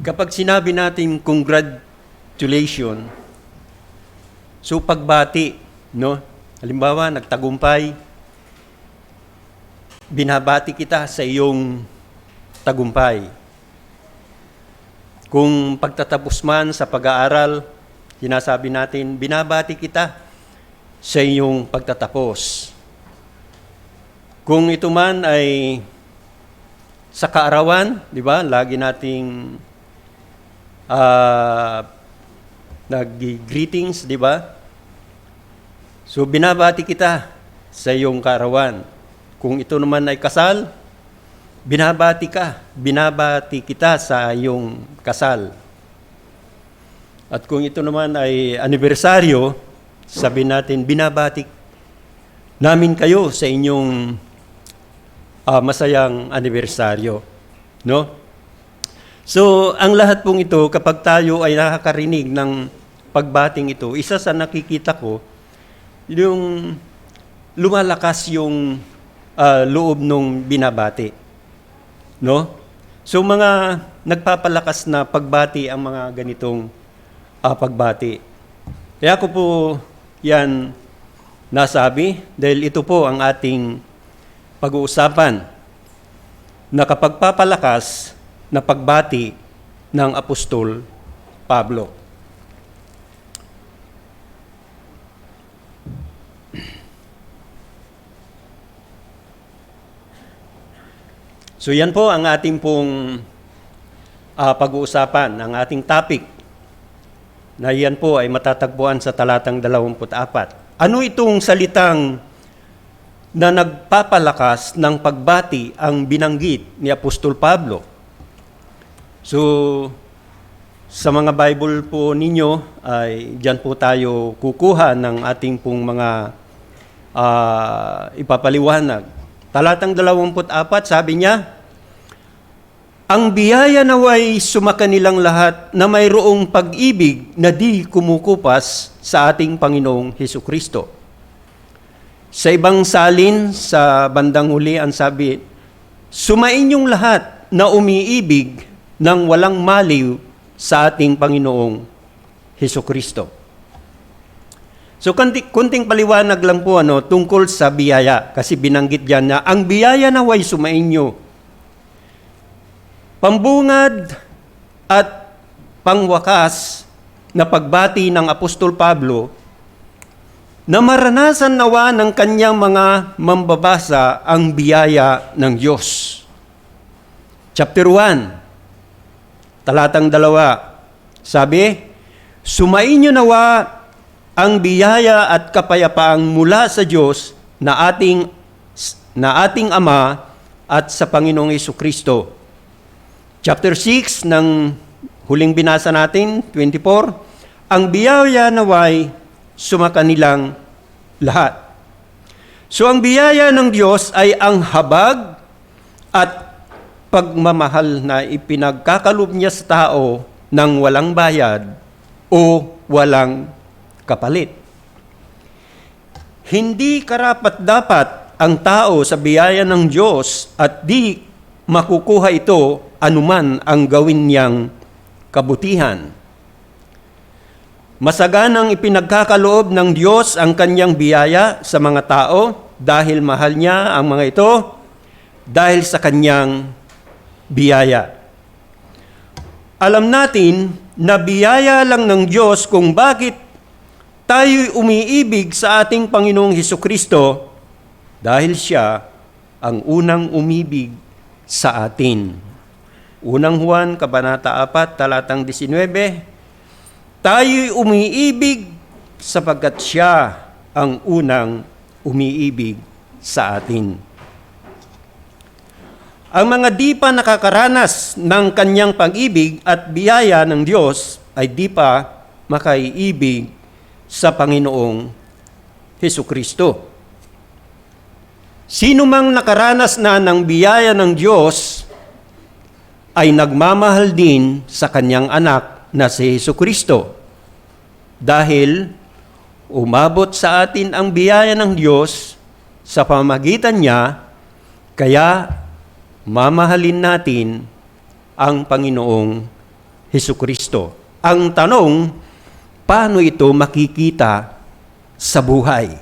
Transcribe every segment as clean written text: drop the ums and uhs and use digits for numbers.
Kapag sinabi natin congratulation, so pagbati, no? Halimbawa, nagtagumpay, binabati kita sa iyong tagumpay. Kung pagtatapos man sa pag-aaral, sinasabi natin, binabati kita sa iyong pagtatapos. Kung ito man ay sa kaarawan, di ba? Lagi nating nag-greetings, di ba? So, binabati kita sa iyong kaarawan. Kung ito naman ay kasal, binabati kita sa iyong kasal. At kung ito naman ay anibersaryo, sabihin natin, binabati namin kayo sa inyong masayang anibersaryo. No? So, ang lahat pong ito, kapag tayo ay nakakarinig ng pagbating ito, isa sa nakikita ko, yung lumalakas yung loob nung binabati. No? So, mga nagpapalakas na pagbati ang mga ganitong pagbati. Kaya ko po yan nasabi dahil ito po ang ating pag-uusapan na kapagpapalakas na pagbati ng Apostol Pablo. So yan po ang ating pong pag-uusapan, ang ating topic na yan po ay matatagpuan sa talatang 24. Ano itong salitang na nagpapalakas ng pagbati ang binanggit ni Apostol Pablo? So, sa mga Bible po ninyo, ay dyan po tayo kukuha ng ating pong mga ipapaliwanag. Talatang 24, sabi niya, ang biyaya naway sumakanilang lahat na mayroong pag-ibig na di kumukupas sa ating Panginoong Hesukristo. Sa ibang salin, sa bandang huli, ang sabi, sumainyong lahat na umiibig ng walang maliw sa ating Panginoong Hesukristo. So, kunting paliwanag lang po tungkol sa biyaya. Kasi binanggit dyan na ang biyaya naway sumainyo. Pambungad at pangwakas na pagbati ng Apostol Pablo na maranasan nawa ng kanyang mga mambabasa ang biyaya ng Diyos. Chapter 1, talatang 2, sabi, sumainyo nawa ang biyaya at kapayapaang mula sa Diyos na ating Ama at sa Panginoong Hesukristo. Chapter 6 ng huling binasa natin, 24, ang biyaya naway sumakanilang lahat. So ang biyaya ng Diyos ay ang habag at pagmamahal na ipinagkakalob niya sa tao ng walang bayad o walang kapalit. Hindi karapat-dapat ang tao sa biyaya ng Diyos at di makukuha ito anuman ang gawin niyang kabutihan. Masaganang ipinagkakaloob ng Diyos ang kanyang biyaya sa mga tao dahil mahal niya ang mga ito dahil sa kanyang biyaya. Alam natin na biyaya lang ng Diyos kung bakit tayo'y umiibig sa ating Panginoong Hesukristo dahil Siya ang unang umibig sa atin. Unang Juan, Kabanata 4, talatang 19, tayo'y umiibig sapagkat Siya ang unang umiibig sa atin. Ang mga di pa nakakaranas ng kanyang pag-ibig at biyaya ng Diyos ay di pa makaiibig sa Panginoong Hesukristo. Sino mang nakaranas na ng biyaya ng Diyos ay nagmamahal din sa kanyang anak na si Hesukristo. Dahil umabot sa atin ang biyaya ng Diyos sa pamamagitan niya, kaya mamahalin natin ang Panginoong Hesukristo. Ang tanong, paano ito makikita sa buhay?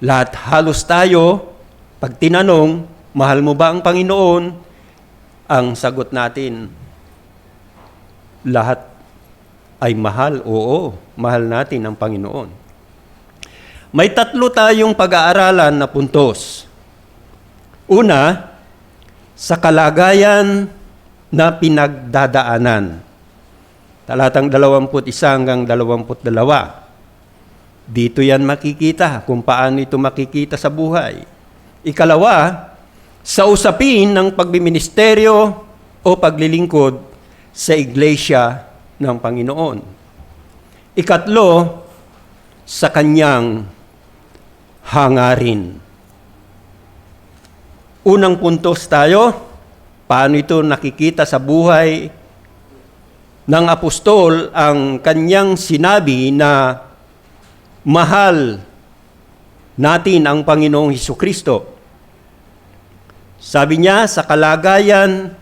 Lahat halos tayo, pag tinanong, mahal mo ba ang Panginoon? Ang sagot natin, lahat ay mahal. Oo, mahal natin ang Panginoon. May tatlo tayong pag-aaralan na puntos. Una, sa kalagayan na pinagdadaanan. Talatang 21 hanggang 22. Dito yan makikita kung paano ito makikita sa buhay. Ikalawa, sa usapin ng pagbiministeryo o paglilingkod sa iglesia ng Panginoon. Ikatlo, sa kanyang hangarin. Unang puntos tayo, paano ito nakikita sa buhay ng apostol ang kanyang sinabi na mahal natin ang Panginoong Hesukristo. Sabi niya sa kalagayan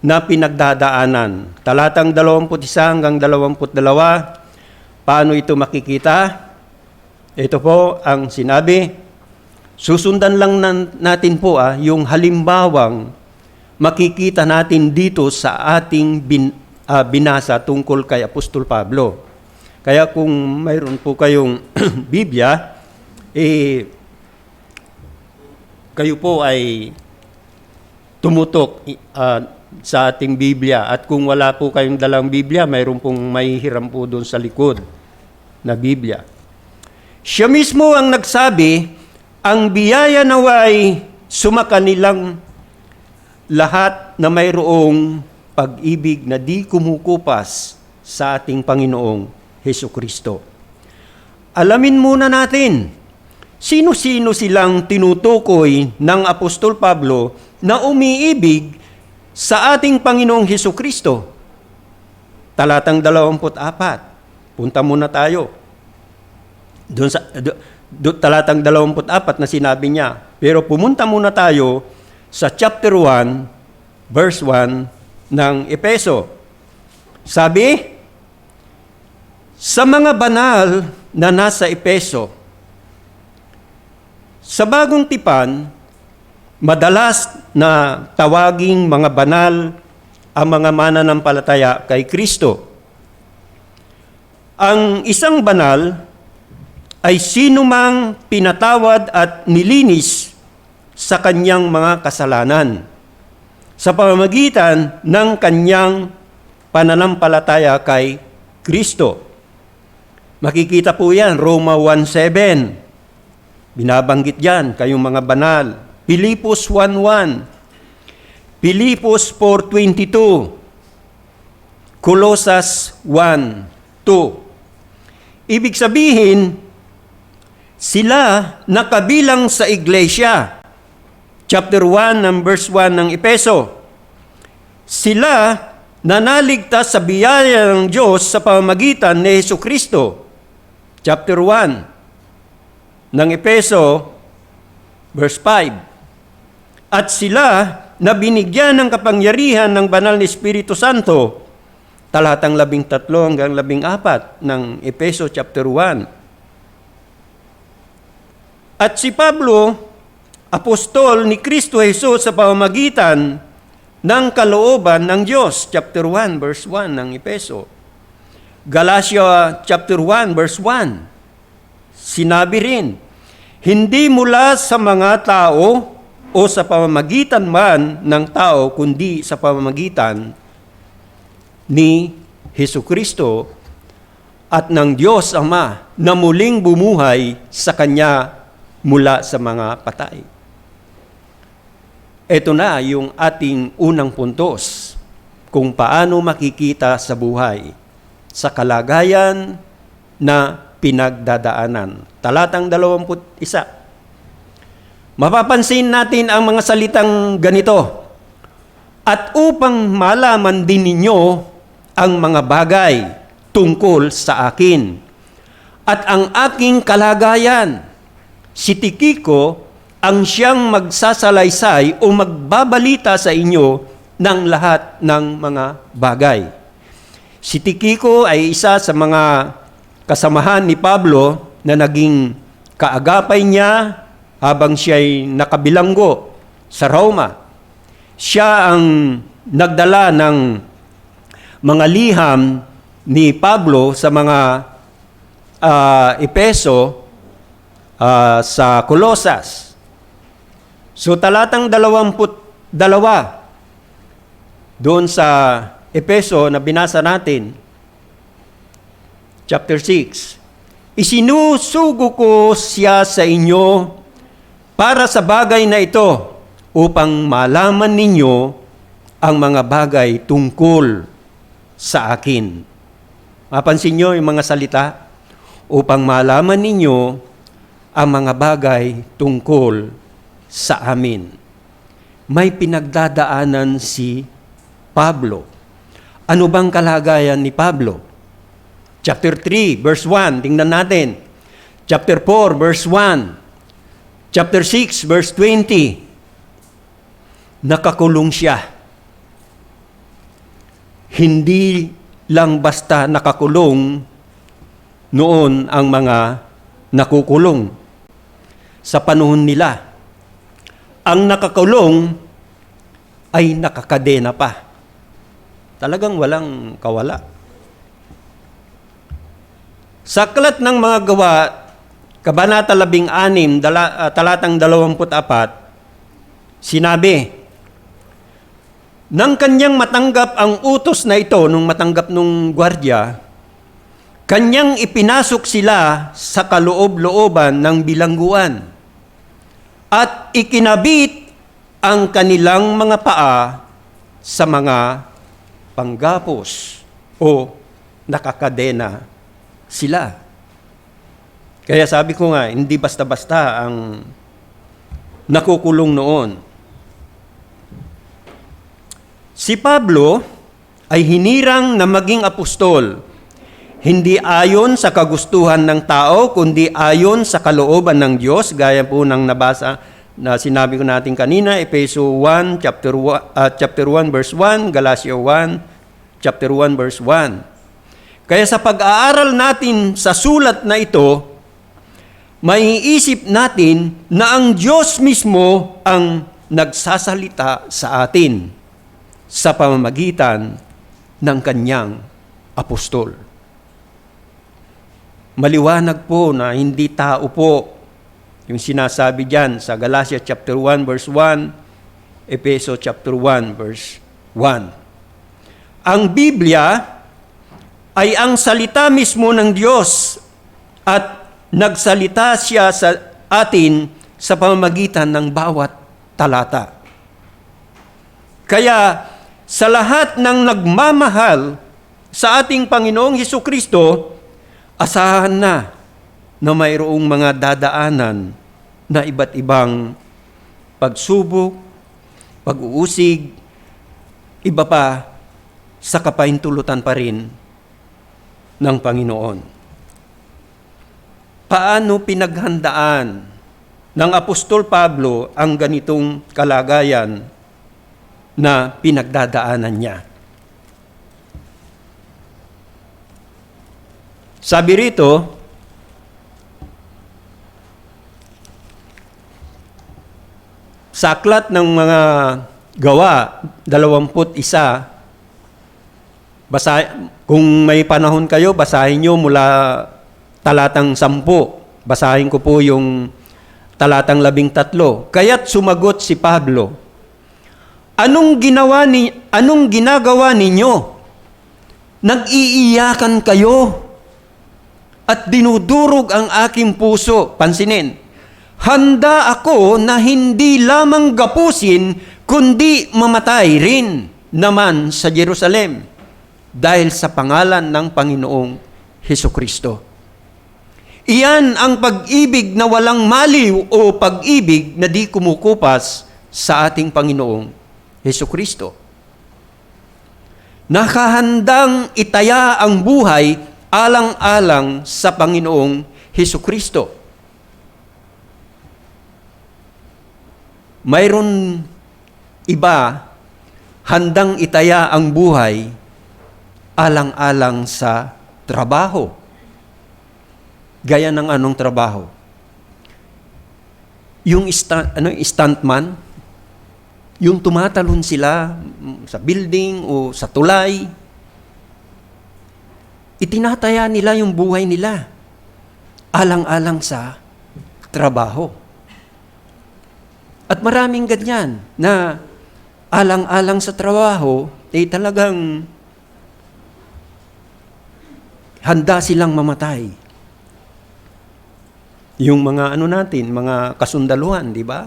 na pinagdadaanan. Talatang 21 hanggang 22, paano ito makikita? Ito po ang sinabi. Susundan lang natin po yung halimbawang makikita natin dito sa ating binasa tungkol kay Apostol Pablo. Kaya kung mayroon po kayong Biblia, kayo po ay tumutok sa ating Biblia. At kung wala po kayong dalang Biblia, mayroon pong mahihiram po doon sa likod na Biblia. Siya mismo ang nagsabi, ang biyaya naway sumakanilang lahat na mayroong pag-ibig na di kumukupas sa ating Panginoong Hesukristo. Alamin muna natin, sino-sino silang tinutukoy ng Apostol Pablo na umiibig sa ating Panginoong Hesukristo. Talatang 24. Punta muna tayo. Doon sa talatang 24 na sinabi niya. Pero pumunta muna tayo sa chapter 1, verse 1 ng Efeso. Sabi, sa mga banal na nasa Efeso, sa bagong tipan, madalas na tawaging mga banal ang mga mananampalataya kay Kristo. Ang isang banal ay sino mang pinatawad at nilinis sa kanyang mga kasalanan sa pamamagitan ng kanyang pananampalataya kay Kristo. Makikita po yan, Roma 1:7. Binabanggit yan, kayong mga banal. Pilipos 1:1. Pilipos 4:22. Colosas 1:2. Ibig sabihin, sila nakabilang sa iglesia. Chapter 1 ng verse 1 ng Efeso. Sila nanaligtas sa biyaya ng Diyos sa pamamagitan ni Hesukristo. Chapter 1 ng Efeso, verse 5. At sila na binigyan ng kapangyarihan ng banal na Espiritu Santo. Talatang 13 hanggang 14 ng Efeso chapter 1. At si Pablo, apostol ni Kristo Jesus sa pamamagitan ng kalooban ng Diyos. Chapter 1, verse 1 ng Efeso. Galatia chapter 1, verse 1. Sinabi rin, hindi mula sa mga tao o sa pamamagitan man ng tao, kundi sa pamamagitan ni Hesukristo at ng Diyos Ama na muling bumuhay sa Kanya mula sa mga patay. Ito na yung ating unang puntos kung paano makikita sa buhay sa kalagayan na pinagdadaanan. Talatang 21. Mapapansin natin ang mga salitang ganito. At upang malaman din ninyo ang mga bagay tungkol sa akin at ang aking kalagayan. Si Tikiko ang siyang magsasalaysay o magbabalita sa inyo ng lahat ng mga bagay. Si Tychicus ay isa sa mga kasamahan ni Pablo na naging kaagapay niya habang siya'y nakabilanggo sa Roma. Siya ang nagdala ng mga liham ni Pablo sa mga Epeso sa Colosas. So talatang 22 doon sa Epeso na binasa natin, chapter 6. Isinusugo ko siya sa inyo para sa bagay na ito upang malaman ninyo ang mga bagay tungkol sa akin. Mapansin nyo yung mga salita? Upang malaman ninyo ang mga bagay tungkol sa amin. May pinagdadaanan si Pablo. Ano bang kalagayan ni Pablo? Chapter 3, verse 1, tingnan natin. Chapter 4, verse 1. Chapter 6, verse 20. Nakakulong siya. Hindi lang basta nakakulong noon ang mga nakukulong sa panahon nila. Ang nakakulong ay nakakadena pa. Talagang walang kawala. Sa Aklat ng Mga Gawa, Kabanata 16, talatang 24, sinabi, nang kanyang matanggap ang utos na ito, nung matanggap nung gwardiya, kanyang ipinasok sila sa kaloob-looban ng bilangguan at ikinabit ang kanilang mga paa sa mga panggapos o nakakadena sila. Kaya sabi ko nga, hindi basta-basta ang nakukulong noon. Si Pablo ay hinirang na maging apostol, hindi ayon sa kagustuhan ng tao, kundi ayon sa kalooban ng Diyos, gaya po ng nabasa na sinabi ko natin kanina, Efeso 1, chapter 1, verse 1, Galatia 1, chapter 1, verse 1. Kaya sa pag-aaral natin sa sulat na ito, maiisip natin na ang Diyos mismo ang nagsasalita sa atin sa pamamagitan ng kanyang apostol. Maliwanag po na hindi tao po yung sinasabi diyan sa Galatia chapter 1 verse 1, Efeso chapter 1 verse 1. Ang Biblia ay ang salita mismo ng Diyos at nagsalita siya sa atin sa pamamagitan ng bawat talata. Kaya sa lahat ng nagmamahal sa ating Panginoong Hesukristo, asahan na mayroong mga dadaanan na iba't ibang pagsubok, pag-uusig, iba pa sa kapahintulutan pa rin ng Panginoon. Paano pinaghandaan ng Apostol Pablo ang ganitong kalagayan na pinagdadaanan niya? Sabi rito, sa Aklat ng Mga Gawa, 21, kung may panahon kayo, basahin nyo mula talatang 10. Basahin ko po yung talatang 13. Kaya't sumagot si Pablo, Anong ginagawa ninyo? Nag-iiyakan kayo at dinudurog ang aking puso. Pansinin, handa ako na hindi lamang gapusin, kundi mamatay rin naman sa Jerusalem dahil sa pangalan ng Panginoong Hesukristo. Iyan ang pag-ibig na walang maliw o pag-ibig na di kumukupas sa ating Panginoong Hesukristo. Nakahandang itaya ang buhay alang-alang sa Panginoong Hesukristo. Mayroon iba handang itaya ang buhay alang-alang sa trabaho. Gaya ng anong trabaho? Yung stuntman, yung tumatalon sila sa building o sa tulay, itinataya nila yung buhay nila alang-alang sa trabaho. At maraming ganyan na alang-alang sa trabaho, talagang handa silang mamatay. Yung mga mga kasundaluhan, di ba?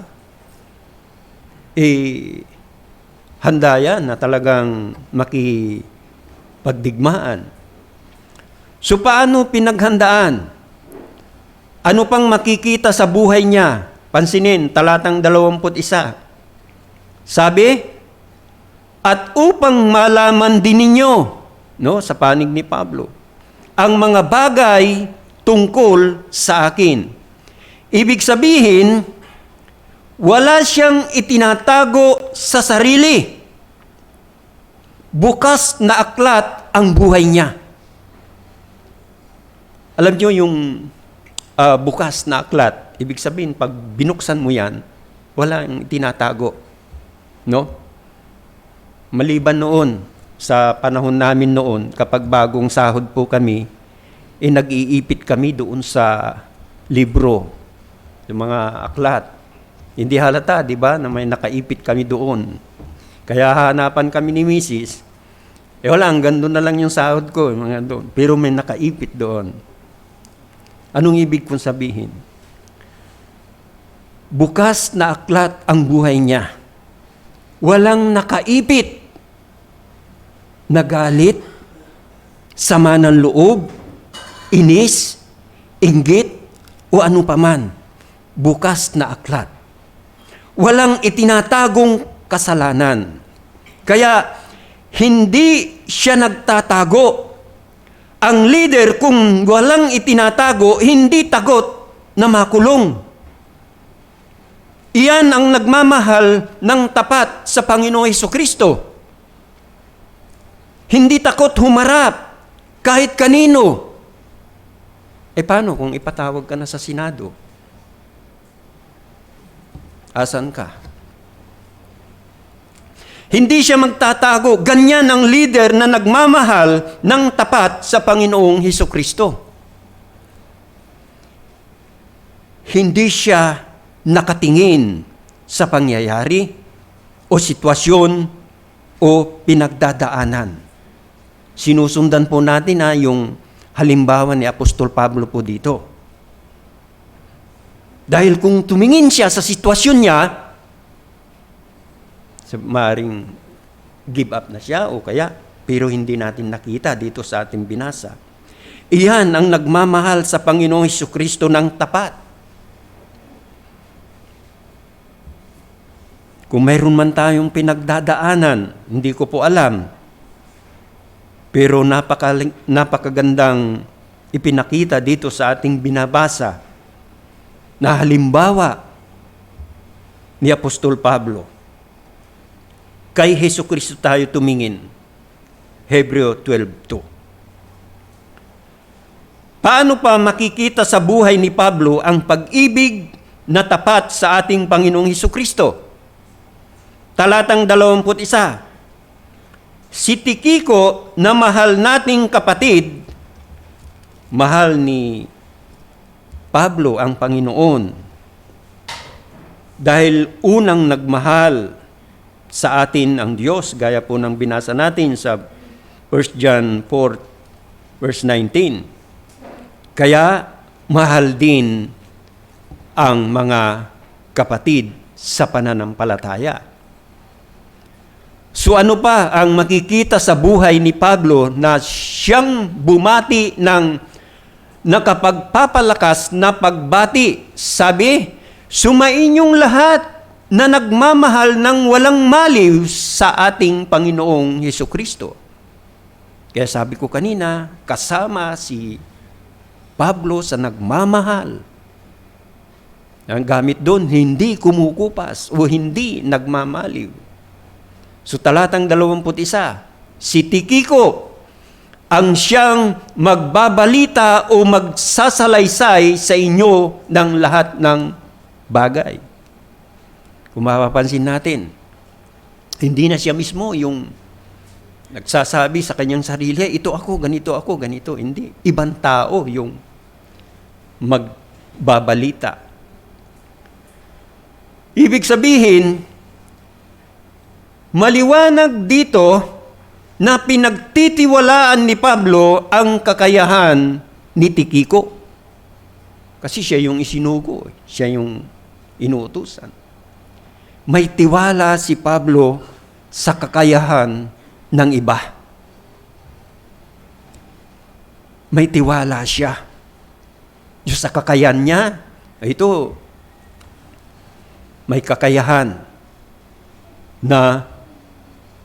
Handa yan na talagang makipagdigmaan. So paano pinaghandaan? Ano pang makikita sa buhay niya? Pansinin, talatang 21. Sabi, at upang malaman din ninyo, sa panig ni Pablo, ang mga bagay tungkol sa akin. Ibig sabihin, wala siyang itinatago sa sarili. Bukas na aklat ang buhay niya. Alam niyo yung bukas na aklat, ibig sabihin, pag binuksan mo yan, wala yung itinatago. No? Maliban noon, sa panahon namin noon, kapag bagong sahod po kami, nag-iipit kami doon sa libro, yung mga aklat. Hindi halata, di ba, na may nakaipit kami doon. Kaya hanapan kami ni Mrs. Wala, hanggang doon na lang yung sahod ko, mga doon. Pero may nakaipit doon. Anong ibig kong sabihin? Bukas na aklat ang buhay niya. Walang nakaipit na galit, sama ng loob, inis, inggit, o ano paman. Bukas na aklat. Walang itinatagong kasalanan. Kaya, hindi siya nagtatago. Ang leader, kung walang itinatago, hindi takot na makulong. Iyan ang nagmamahal ng tapat sa Panginoong Hesukristo. Hindi takot humarap kahit kanino. Paano kung ipatawag ka na sa Senado? Asan ka? Hindi siya magtatago. Ganyan ang leader na nagmamahal ng tapat sa Panginoong Hesukristo. Hindi siya nakatingin sa pangyayari o sitwasyon o pinagdadaanan. Sinusundan po natin yung halimbawa ni Apostol Pablo po dito. Dahil kung tumingin siya sa sitwasyon niya, maaaring give up na siya o kaya, pero hindi natin nakita dito sa ating binasa. Iyan ang nagmamahal sa Panginoong Hesukristo ng tapat. Kung mayroon man tayong pinagdadaanan, hindi ko po alam, pero napakagandang ipinakita dito sa ating binabasa na halimbawa ni Apostol Pablo. Kay Hesukristo tayo tumingin. Hebreo 12:2. Paano pa makikita sa buhay ni Pablo ang pag-ibig na tapat sa ating Panginoong Hesukristo? Talatang 21. Si Tikiko na mahal nating kapatid, mahal ni Pablo ang Panginoon dahil unang nagmahal sa atin ang Diyos, gaya po ng binasa natin sa 1 John 4, verse 19. Kaya mahal din ang mga kapatid sa pananampalataya. So ano pa ang makikita sa buhay ni Pablo na siyang bumati ng nakapagpapalakas na pagbati? Sabi, sumainyong lahat na nagmamahal ng walang maliw sa ating Panginoong Hesukristo. Kaya sabi ko kanina, kasama si Pablo sa nagmamahal. Ang gamit doon, hindi kumukupas o hindi nagmamaliw. So talatang 21, si Tikiko ang siyang magbabalita o magsasalaysay sa inyo ng lahat ng bagay. Kung mapapansin natin, hindi na siya mismo yung nagsasabi sa kanyang sarili, ito ako, ganito. Hindi. Ibang tao yung magbabalita. Ibig sabihin, maliwanag dito na pinagtitiwalaan ni Pablo ang kakayahan ni Tikiko. Kasi siya yung isinugo, siya yung inuutusan. May tiwala si Pablo sa kakayahan ng iba. May tiwala siya. Yung sa kakayahan niya, ito, may kakayahan na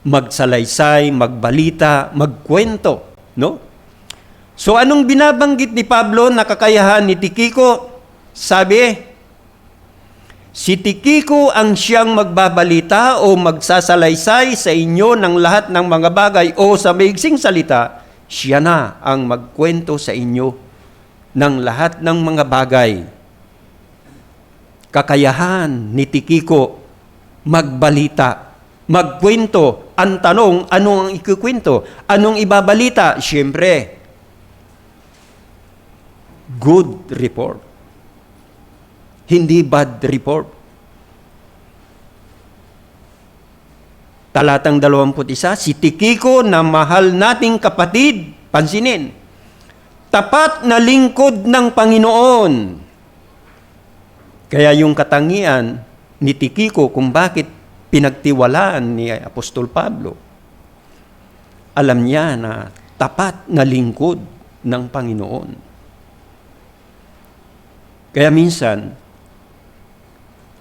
magsalaysay, magbalita, magkwento, no? So anong binabanggit ni Pablo na kakayahan ni Tikiko? Sabi, si Tikiko ang siyang magbabalita o magsasalaysay sa inyo ng lahat ng mga bagay o sa maigsing salita, siya na ang magkwento sa inyo ng lahat ng mga bagay. Kakayahan ni Tikiko magbalita, magkwento. Ang tanong, ano ang ikukwento? Anong ibabalita? Siyempre, good report. Hindi bad report. Talatang 21, si Tikiko na mahal nating kapatid, pansinin, tapat na lingkod ng Panginoon. Kaya yung katangian ni Tikiko kung bakit pinagtiwalaan ni Apostol Pablo, alam niya na tapat na lingkod ng Panginoon. Kaya minsan,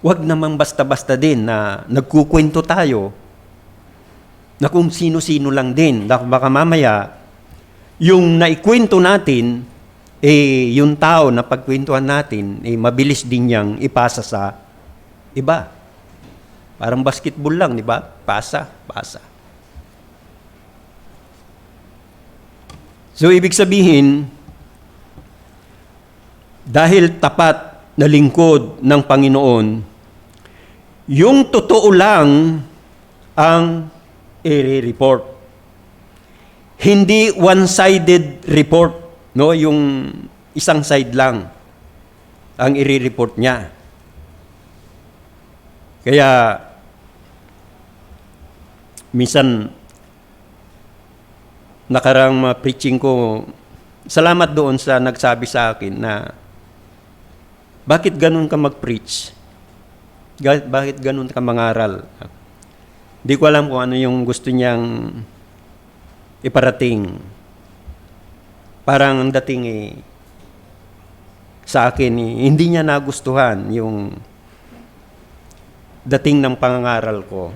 wag namang basta-basta din na nagkukwento tayo na kung sino-sino lang din. Baka mamaya, yung naikwento natin, yung tao na pagkwentuhan natin, mabilis din niyang ipasa sa iba. Parang basketball lang, di ba? Pasa. So, ibig sabihin, dahil tapat na lingkod ng Panginoon, yung totoo lang ang i-report. Hindi one-sided report, no? Yung isang side lang ang i-report niya. Kaya minsan nakarang preaching ko, salamat doon sa nagsabi sa akin na bakit ganun ka mag-preach? Bakit ganun ka mangaral? Di ko alam kung ano yung gusto niyang iparating. Parang ang dating sa akin, hindi niya nagustuhan yung dating ng pangangaral ko.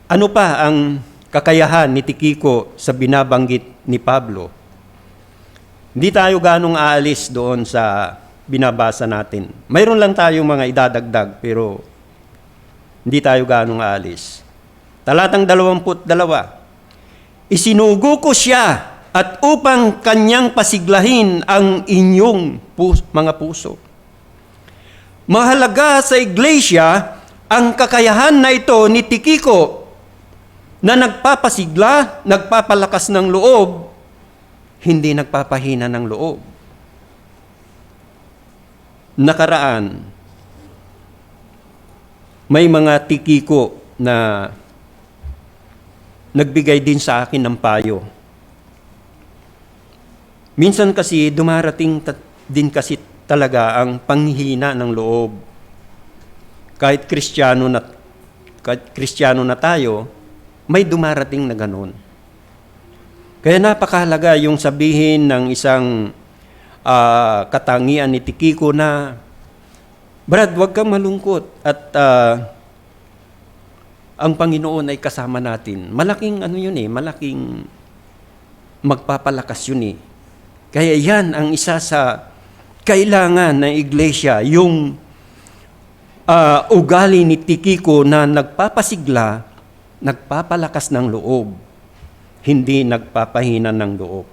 Ano pa ang kakayahan ni Tikiko sa binabanggit ni Pablo? Hindi tayo ganong aalis doon sa binabasa natin. Mayroon lang tayong mga idadagdag, pero hindi tayo ganong aalis. Talatang 22, isinugo ko siya at upang kanyang pasiglahin ang inyong mga puso. Mahalaga sa iglesia ang kakayahan na ito ni Tikiko na nagpapasigla, nagpapalakas ng loob, hindi nagpapahina ng loob. Nakaraan, may mga Tikiko na nagbigay din sa akin ng payo. Minsan kasi dumarating din kasi talaga ang panghina ng loob. Kahit Kristiyano na tayo, may dumarating na ganun. Kaya napakahalaga yung sabihin ng isang katangian ni Tikiko na, Brad, huwag kang malungkot at ang Panginoon ay kasama natin. Malaking malaking magpapalakas yun . Kaya yan ang isa sa kailangan ng iglesia, yung ugali ni Tikiko na nagpapasigla, nagpapalakas ng loob, hindi nagpapahina ng loob.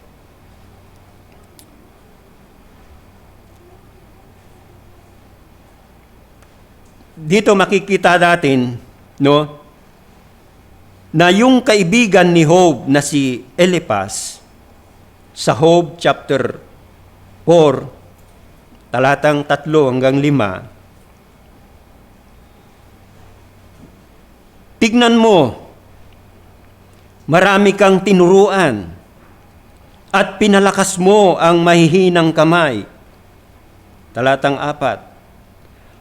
Dito makikita natin, no, na yung kaibigan ni Job na si Eliphaz, sa Job chapter 4, talatang 3 hanggang 5, tignan mo, marami kang tinuruan at pinalakas mo ang mahihinang kamay. Talatang 4,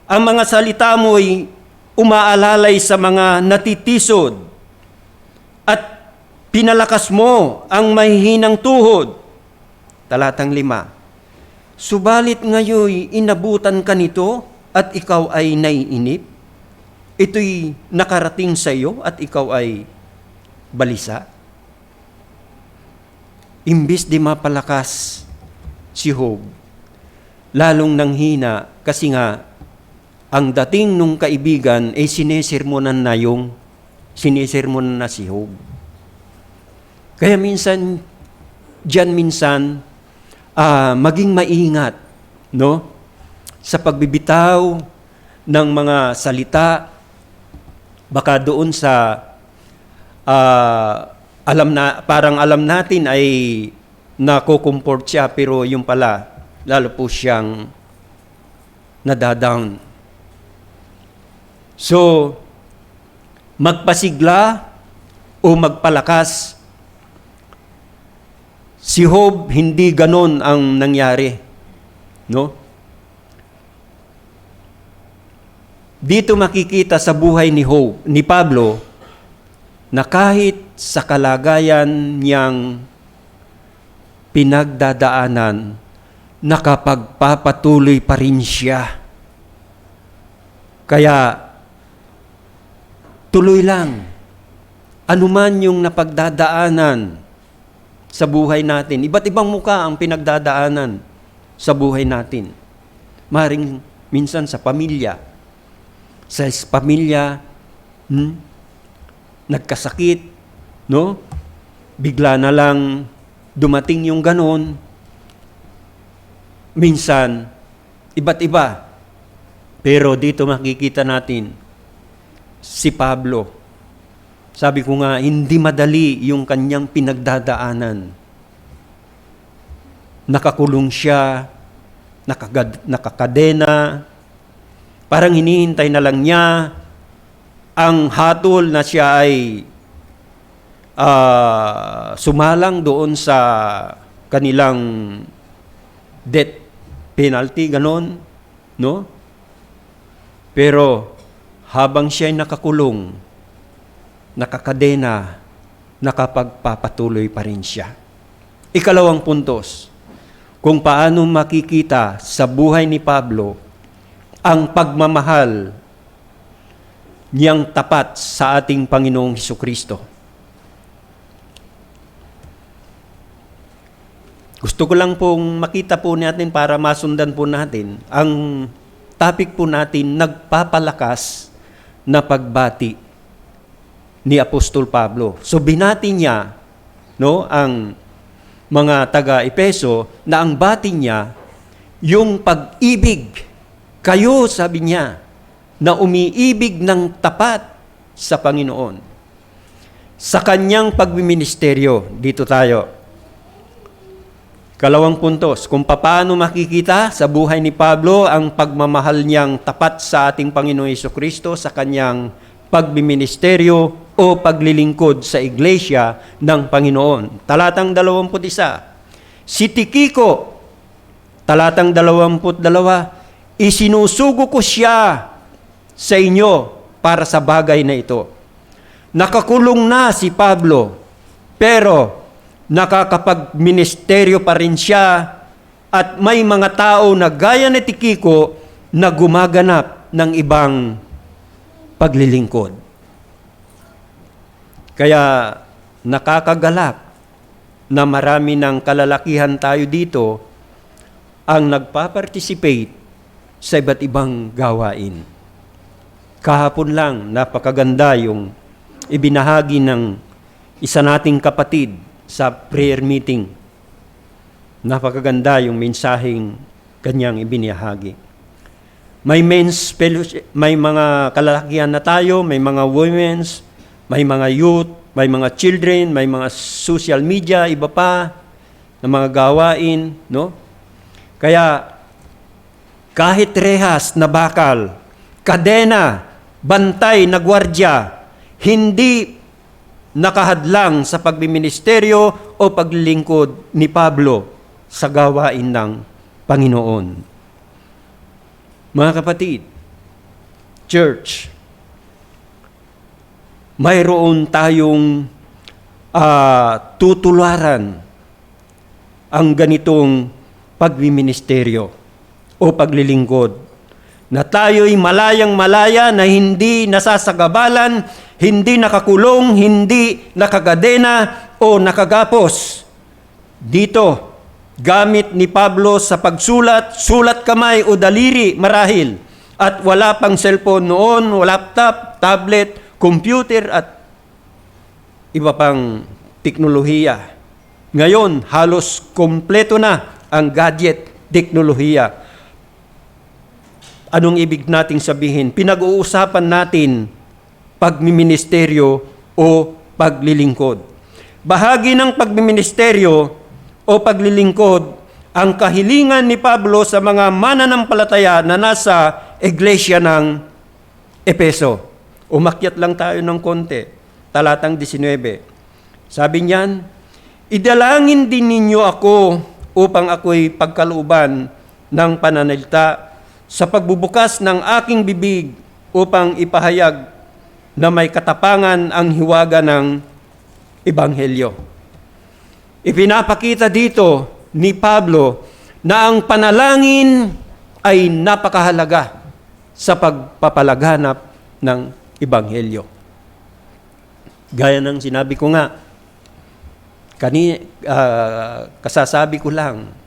ang mga salita mo'y umaalalay sa mga natitisod at pinalakas mo ang mahihinang tuhod. Talatang 5, subalit ngayon inabutan ka nito at ikaw ay naiinip. Ito'y nakarating sa iyo at ikaw ay balisa. Imbis di mapalakas si Job, lalong nanghina kasi nga ang dating nung kaibigan ay sinesermonan na si Job. Kaya minsan, maging maingat, no? Sa pagbibitaw ng mga salita, baka doon sa parang alam natin ay nakukomport siya, pero yung pala, lalo po siyang nadadown. So, magpasigla o magpalakas, si Job, hindi ganon ang nangyari. No? Dito makikita sa buhay ni Job, ni Pablo, na kahit sa kalagayan niyang pinagdadaanan, nakapagpapatuloy pa rin siya. Kaya, tuloy lang. Anuman yung napagdadaanan sa buhay natin. Iba't ibang muka ang pinagdadaanan sa buhay natin. Maring minsan sa pamilya. Sa pamilya, nagkasakit, no? Bigla na lang dumating yung ganon. Minsan, iba't iba. Pero dito makikita natin, si Pablo, sabi ko nga, hindi madali yung kanyang pinagdadaanan. Nakakulong siya, nakakadena, parang hinihintay na lang niya ang hatol na siya ay sumalang doon sa kanilang death penalty, ganon, no? Pero habang siya ay nakakulong, nakakadena, nakapagpapatuloy pa rin siya. Ikalawang puntos, kung paano makikita sa buhay ni Pablo ang pagmamahal niyang tapat sa ating Panginoong Hesukristo. Gusto ko lang pong makita po natin para masundan po natin ang topic po natin, nagpapalakas na pagbati ni Apostol Pablo. So binati niya, no, ang mga taga-Epeso na ang bati niya yung pag-ibig. Kayo, sabi niya, na umiibig ng tapat sa Panginoon. Sa kanyang pagmiministeryo, dito tayo. Kalawang puntos, kung paano makikita sa buhay ni Pablo ang pagmamahal niyang tapat sa ating Panginoong Hesukristo sa kanyang pagmiministeryo o paglilingkod sa iglesia ng Panginoon. Talatang 21, si Tikiko, talatang 22, isinusugo ko siya sa inyo para sa bagay na ito. Nakakulong na si Pablo, pero nakakapag-ministeryo pa rin siya at may mga tao na gaya ni Tikiko na gumaganap ng ibang paglilingkod. Kaya nakakagalak na marami ng kalalakihan tayo dito ang nagpa-participate sa iba't ibang gawain. Kahapon lang, napakaganda yung ibinahagi ng isa nating kapatid sa prayer meeting. Napakaganda yung mensaheng kanyang ibinahagi. May men's fellowship, may mga kalalakihan na tayo, may mga women's, may mga youth, may mga children, may mga social media, iba pa na mga gawain, no? Kaya kahit rehas na bakal, kadena, bantay na gwardya, hindi nakahadlang sa pagbiministeryo o paglilingkod ni Pablo sa gawain ng Panginoon. Mga kapatid, church, mayroon tayong tutularan ang ganitong pagbiministeryo o paglilingkod na tayo'y malayang-malaya na hindi nasasagabalan, hindi nakakulong, hindi nakagadena o nakagapos. Dito, gamit ni Pablo sa pagsulat, sulat kamay o daliri marahil, at wala pang cellphone noon, laptop, tablet, computer at iba pang teknolohiya. Ngayon, halos kompleto na ang gadget, teknolohiya. Anong ibig nating sabihin? Pinag-uusapan natin pagmiministeryo o paglilingkod. Bahagi ng pagmiministeryo o paglilingkod ang kahilingan ni Pablo sa mga mananampalataya na nasa iglesia ng Epeso. Umakyat lang tayo ng konti. Talatang 19. Sabi niyan, idalangin din ninyo ako upang ako'y pagkalooban ng pananalita sa pagbubukas ng aking bibig upang ipahayag na may katapangan ang hiwaga ng Ebanghelyo. Ipinapakita dito ni Pablo na ang panalangin ay napakahalaga sa pagpapalaganap ng Ebanghelyo. Gaya ng sinabi ko nga, kasasabi ko lang,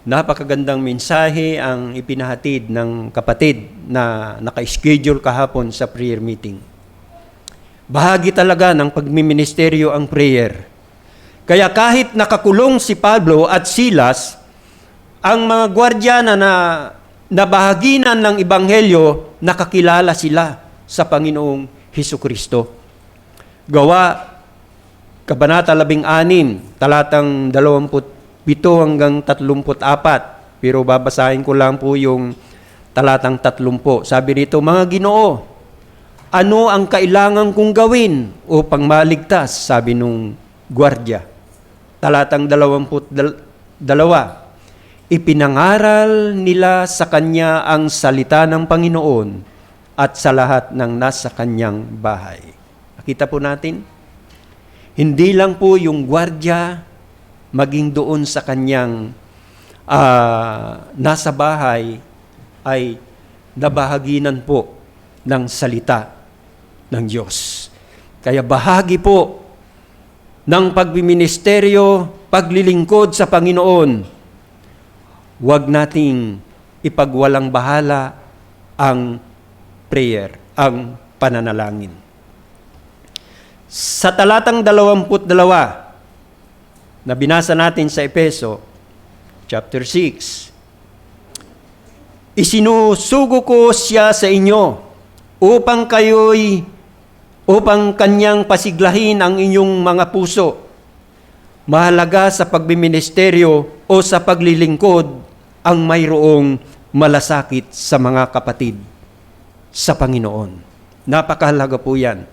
napakagandang mensahe ang ipinahatid ng kapatid na naka-schedule kahapon sa prayer meeting. Bahagi talaga ng pagmiministeryo ang prayer. Kaya kahit nakakulong si Pablo at Silas, ang mga gwardya na nabahaginan ng Ebanghelyo, nakakilala sila sa Panginoong Hesukristo. Gawa, Kabanata 16, talatang 27 hanggang 34. Pero babasahin ko lang po yung talatang 30. Sabi rito, mga Ginoo, ano ang kailangan kong gawin upang maligtas? Sabi nung gwardya. Talatang 22, ipinangaral nila sa kanya ang salita ng Panginoon at sa lahat ng nasa kanyang bahay. Nakita po natin, hindi lang po yung gwardya maging doon sa kanyang nasa bahay ay nabahaginan po ng salita ng Diyos. Kaya bahagi po ng pagbiministeryo, paglilingkod sa Panginoon, huwag nating ipagwalang bahala ang prayer, ang pananalangin. Sa talatang 22 na binasa natin sa Epeso, chapter 6, isinusugo ko siya sa inyo upang kanyang pasiglahin ang inyong mga puso. Mahalaga sa pagbiministeryo o sa paglilingkod ang mayroong malasakit sa mga kapatid sa Panginoon. Napakahalaga po yan.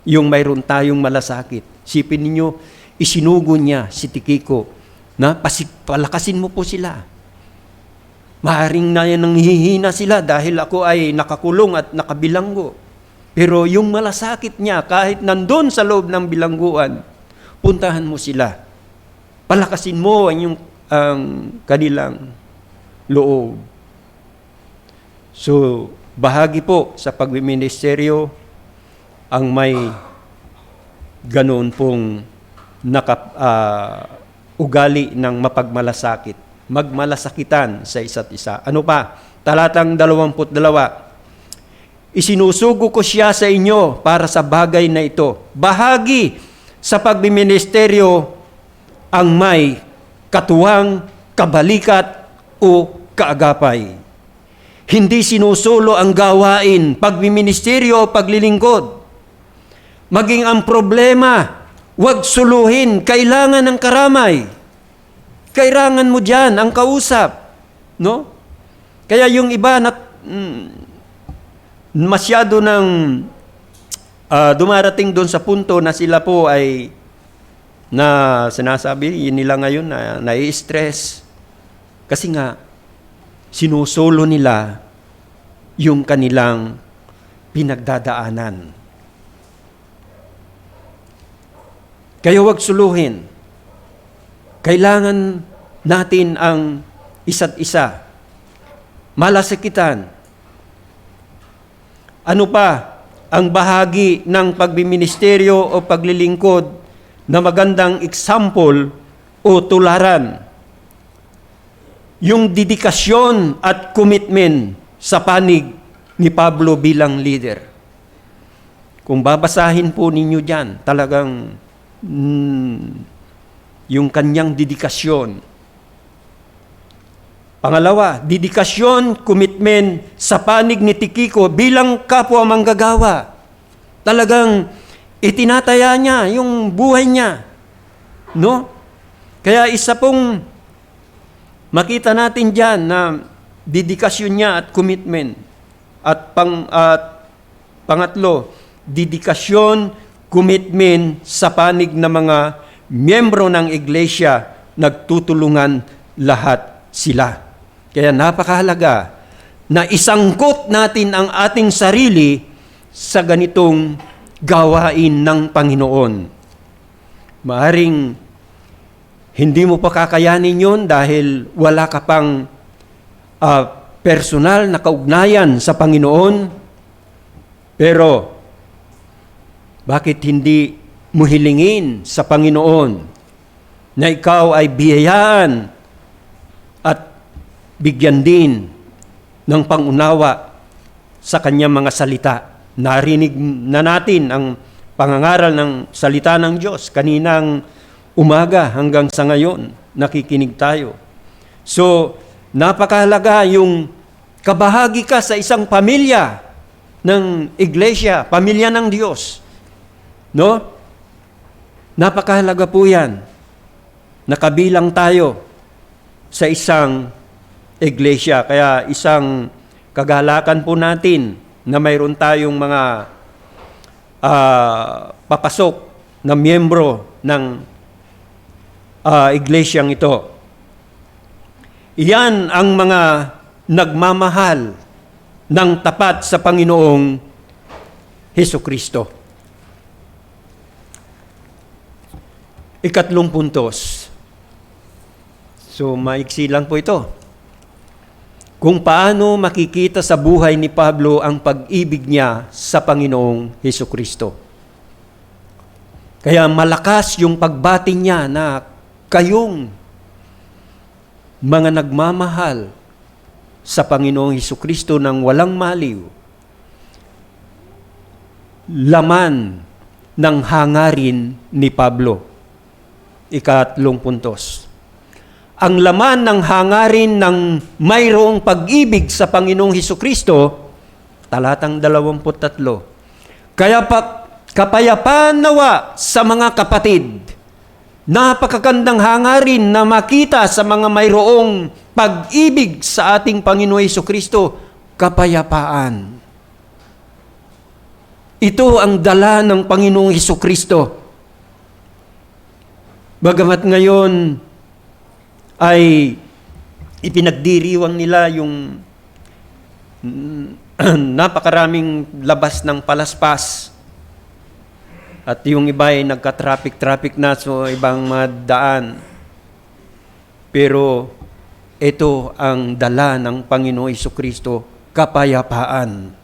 Yung mayroon tayong malasakit. Sipin ninyo, isinugo niya si Tikiko na palakasin mo po sila. Maaring na yan nanghihina sila dahil ako ay nakakulong at nakabilanggo. Pero yung malasakit niya, kahit nandun sa loob ng bilangguan, puntahan mo sila. Palakasin mo ang kanilang loob. So, bahagi po sa pagmiministeryo ang may ganoon pong ugali ng mapagmalasakit, magmalasakitan sa isa't isa. Ano pa? Talatang 22, Isinusugo ko siya sa inyo para sa bagay na ito. Bahagi sa pagbiministeryo ang may katuwang, kabalikat o kaagapay. Hindi sinusulo ang gawain, pagbiministeryo o paglilingkod. Maging ang problema, huwag suluhin, kailangan ng karamay. Kailangan mo diyan ang kausap, no? Kaya yung iba na masyado ng dumarating doon sa punto na sila po ay na sinasabi yun nila ngayon na nai-stress. Kasi nga, sinusulo nila yung kanilang pinagdadaanan. Kaya huwag suluhin. Kailangan natin ang isa't isa. Malasakitan. Ano pa ang bahagi ng pagbiministeryo o paglilingkod na magandang example o tularan? Yung dedikasyon at commitment sa panig ni Pablo bilang leader. Kung babasahin po ninyo dyan, talagang yung kanyang dedikasyon. Pangalawa, dedikasyon, commitment sa panig ni Tikiko bilang kapwa manggagawa. Talagang itinataya niya yung buhay niya. No? Kaya isa pong makita natin dyan na dedikasyon niya at commitment. At pangatlo, dedikasyon, commitment sa panig ng mga miyembro ng iglesia, nagtutulungan lahat sila. Kaya napakahalaga na isangkot natin ang ating sarili sa ganitong gawain ng Panginoon. Maaring hindi mo pa kakayanin yun dahil wala ka pang personal na kaugnayan sa Panginoon. Pero, bakit hindi mo hilingin sa Panginoon na ikaw ay biyayaan at bigyan din ng pangunawa sa kanyang mga salita? Narinig na natin ang pangangaral ng salita ng Diyos kaninang umaga hanggang sa ngayon. Nakikinig tayo. So, napakahalaga yung kabahagi ka sa isang pamilya ng iglesia, pamilya ng Diyos. No? Napakahalaga po yan. Nakabilang tayo sa isang iglesia. Kaya isang kagalakan po natin na mayroon tayong mga papasok na miyembro ng iglesyang ito. Iyan ang mga nagmamahal ng tapat sa Panginoong Hesukristo. Ikatlong puntos. So, maiksi lang po ito. Kung paano makikita sa buhay ni Pablo ang pag-ibig niya sa Panginoong Hesukristo. Kaya malakas yung pagbati niya na kayong mga nagmamahal sa Panginoong Hesukristo ng walang maliw, laman ng hangarin ni Pablo. Ikatlong puntos. Ang laman ng hangarin ng mayroong pag-ibig sa Panginoong Hesukristo, talatang 23. Kaya kapayapaan nawa sa mga kapatid. Napakagandang hangarin na makita sa mga mayroong pag-ibig sa ating Panginoong Hesukristo, kapayapaan. Ito ang dala ng Panginoong Hesukristo. Bagamat ngayon ay ipinagdiriwang nila yung napakaraming labas ng palaspas at yung iba ay nagka-traffic na sa ibang daan. Pero ito ang dala ng Panginoong Hesukristo, kapayapaan.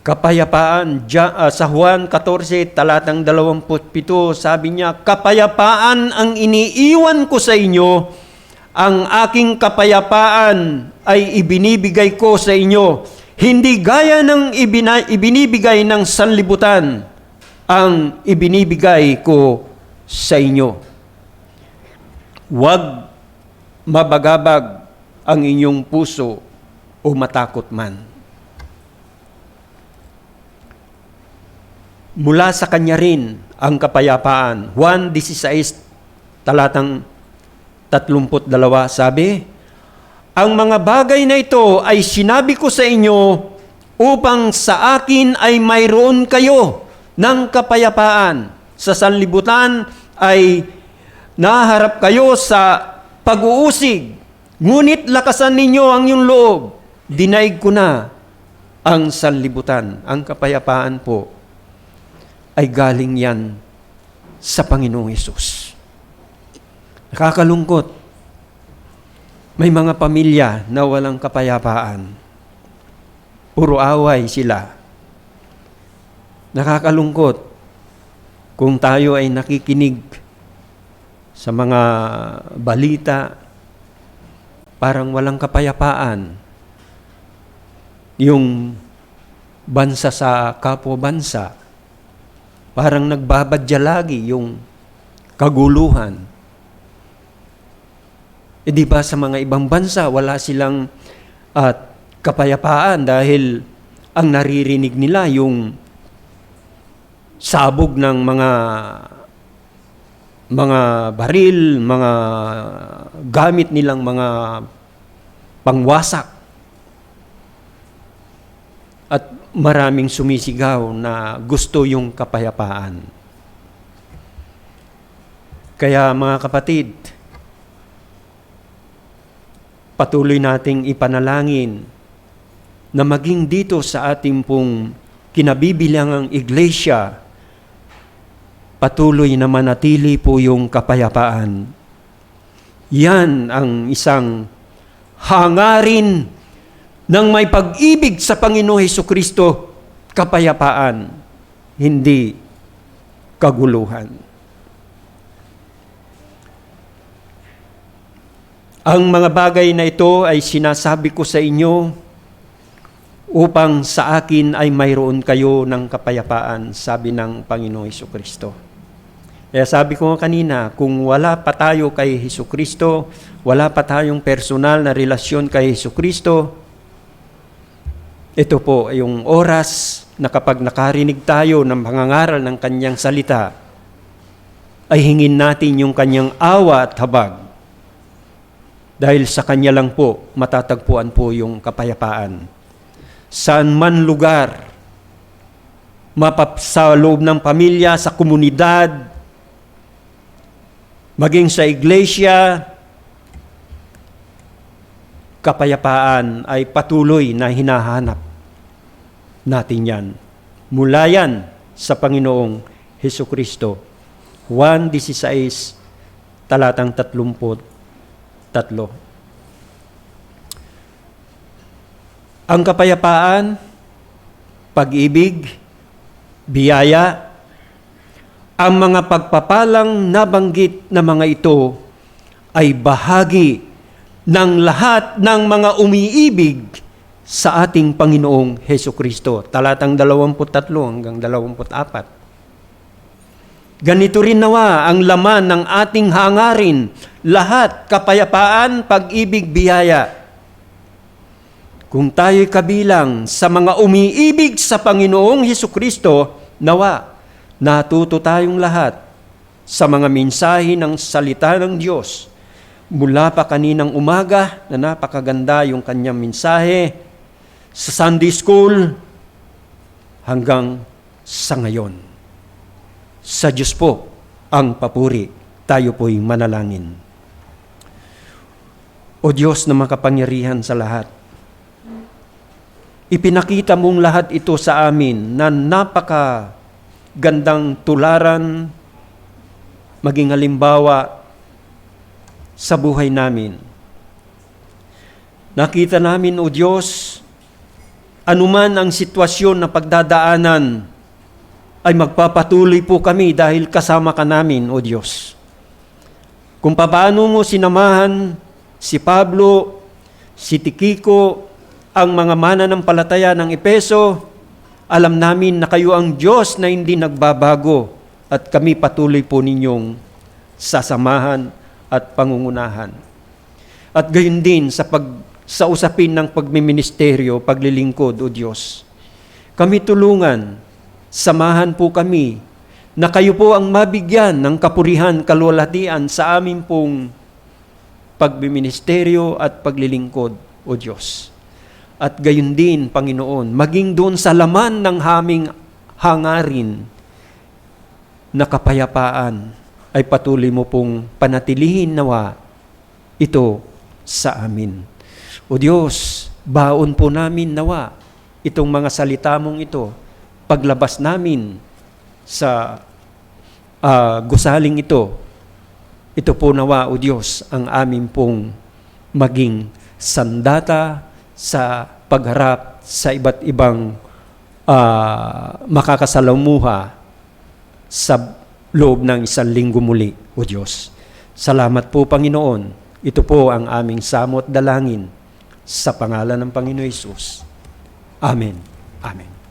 Kapayapaan, sa Juan 14, talatang 27, sabi niya, kapayapaan ang iniiwan ko sa inyo, ang aking kapayapaan ay ibinibigay ko sa inyo. Hindi gaya ng ibinibigay ng sanlibutan ang ibinibigay ko sa inyo. Huwag mabagabag ang inyong puso o matakot man. Mula sa Kanya rin ang kapayapaan. Juan 16, talatang 32, sabi, ang mga bagay na ito ay sinabi ko sa inyo upang sa akin ay mayroon kayo ng kapayapaan. Sa sanlibutan ay naharap kayo sa pag-uusig, ngunit lakasan ninyo ang iyong loob. Dinaig ko na ang sanlibutan. Ang kapayapaan po ay galing yan sa Panginoong Hesus. Nakakalungkot. May mga pamilya na walang kapayapaan. Puro away sila. Nakakalungkot kung tayo ay nakikinig sa mga balita, parang walang kapayapaan. Yung bansa sa kapwa-bansa, parang nagbabadya lagi yung kaguluhan. Di ba sa mga ibang bansa, wala silang kapayapaan dahil ang naririnig nila yung sabog ng mga baril, mga gamit nilang mga pangwasak. At maraming sumisigaw na gusto yung kapayapaan. Kaya mga kapatid, patuloy nating ipanalangin na maging dito sa ating pong kinabibilangang iglesia, patuloy na manatili po yung kapayapaan. Yan ang isang hangarin ng may pag-ibig sa Panginoong Hesukristo, kapayapaan, hindi kaguluhan. Ang mga bagay na ito ay sinasabi ko sa inyo upang sa akin ay mayroon kayo ng kapayapaan, sabi ng Panginoong Hesukristo. Kaya sabi ko kanina, kung wala pa tayo kay Hesukristo, wala pa tayong personal na relasyon kay Hesukristo, ito po ay yung oras na kapag nakarinig tayo ng pangangaral ng Kanyang salita, ay hingin natin yung Kanyang awa at habag. Dahil sa Kanya lang po, matatagpuan po yung kapayapaan. Saan man lugar, sa loob ng pamilya, sa komunidad, maging sa iglesia, kapayapaan ay patuloy na hinahanap natin yan. Mula yan sa Panginoong Hesukristo. Juan 16, talatang 33. Ang kapayapaan, pag-ibig, biyaya, ang mga pagpapalang nabanggit na mga ito ay bahagi ng lahat ng mga umiibig sa ating Panginoong Hesukristo. Talatang 23 hanggang 24. Ganito rin nawa ang laman ng ating hangarin, lahat kapayapaan, pag-ibig, biyaya. Kung tayo'y kabilang sa mga umiibig sa Panginoong Hesukristo, nawa, natuto tayong lahat sa mga mensahe ng salita ng Diyos. Mula pa kaninang umaga na napakaganda yung kanyang mensahe sa Sunday School hanggang sa ngayon. Sa Diyos po ang papuri, tayo po'y manalangin. O Diyos na makapangyarihan sa lahat, ipinakita mong lahat ito sa amin na napakagandang tularan, maging halimbawa sa buhay namin. Nakita namin, O Diyos, anuman ang sitwasyon na pagdadaanan, ay magpapatuloy po kami dahil kasama ka namin, O Diyos. Kung paano mo sinamahan si Pablo, si Tikiko, ang mga mananampalataya ng Epeso, alam namin na kayo ang Diyos na hindi nagbabago at kami patuloy po ninyong sasamahan at pangungunahan. At gayon din sa usapin ng pagmiministeryo, paglilingkod, O Diyos. Kami tulungan, samahan po kami na kayo po ang mabigyan ng kapurihan, kaluwalhatian sa amin pong pagmiministeryo at paglilingkod, O Diyos. At gayon din, Panginoon, maging doon sa laman ng aming hangarin na kapayapaan ay patuloy mo pong panatilihin nawa ito sa amin. O Diyos, baon po namin nawa itong mga salita mong ito, paglabas namin sa gusaling ito. Ito po nawa, O Diyos, ang amin pong maging sandata sa pagharap sa iba't ibang makakasalamuha sa loob ng isang linggo muli, O Diyos. Salamat po, Panginoon. Ito po ang aming samot dalangin sa pangalan ng Panginoon Hesus. Amen. Amen.